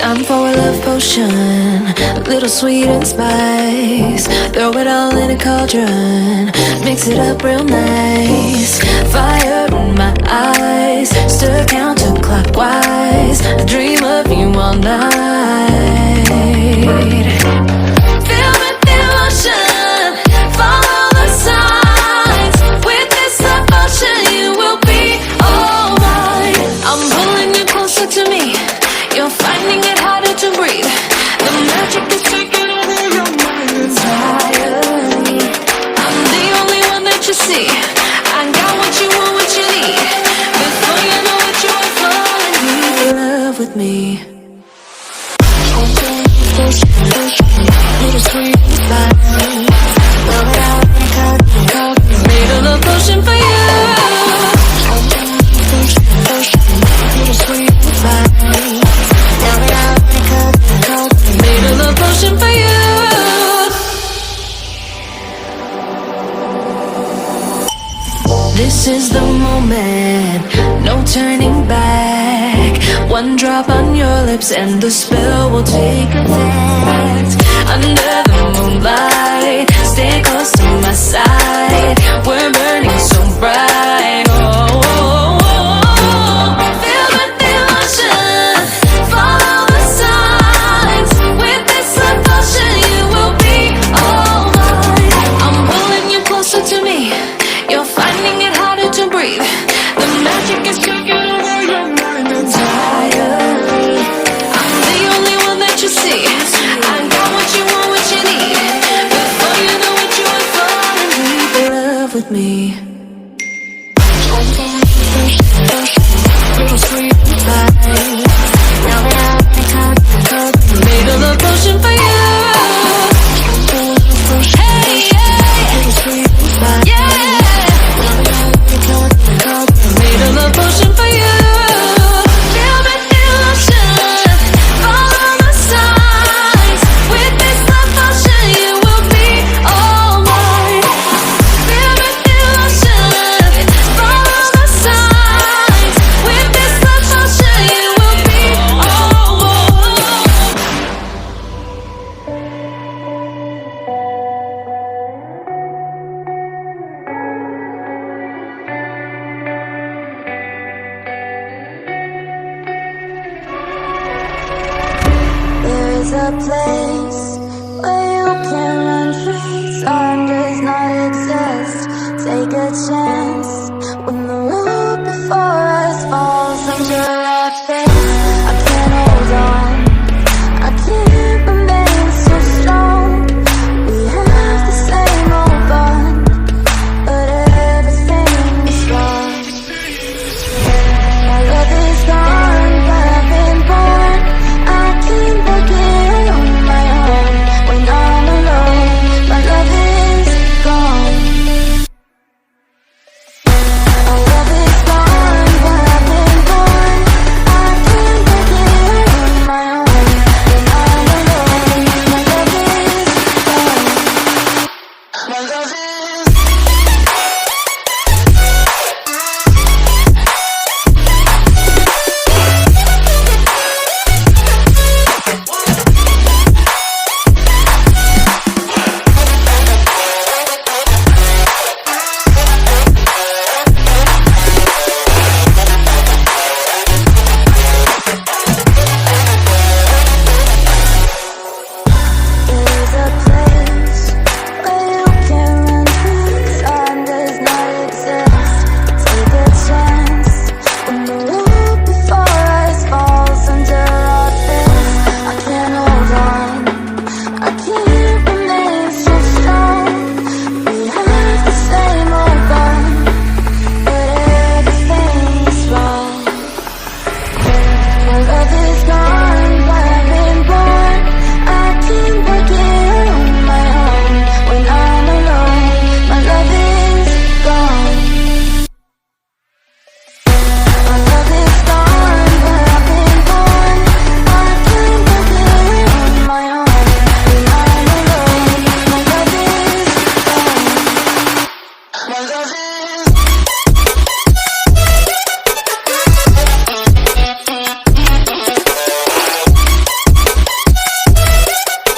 Time for a love potion, a little sweet and spice. Throw it all in a cauldron, mix it up real nice. Fire in my eyes, stir counterclockwise. I dream of you all night. Feel with devotion, follow the signs. With this devotion, you will be alright. I'm pulling you closer to me. You're finding it harder to breathe. The magic is taking over your mind entirely. I'm the only one that you see. I got what you want, what you need. Before you know it, you are falling in love with me. Little sweet vibe. Made a love potion for you. Little sweet vibe. Made a love potion for you. This is the moment, no turning back. One drop on your lips and the spell will take effect. Under the moonlight, stay close to my side. We're burning so bright. Oh, oh, oh, oh. Feel the devotion, follow the signs. With this devotion, you will be alright. I'm pulling you closer to me. You're finding it harder to breathe. The magic is taking over your mind entirely. I'm the only one that you see. I got what you want, what you need. Before you know it, you are falling in love with me. Little sweet vibe. Made a love potion for you. Hey, yeah, yeah. Made a love potion for you. Feel the devotion, follow the signs. With this love potion, you will be alright. Feel the devotion, follow the signs. With this love potion, you will be alright. There is a place where you can run free. Time does not exist. Take a chance.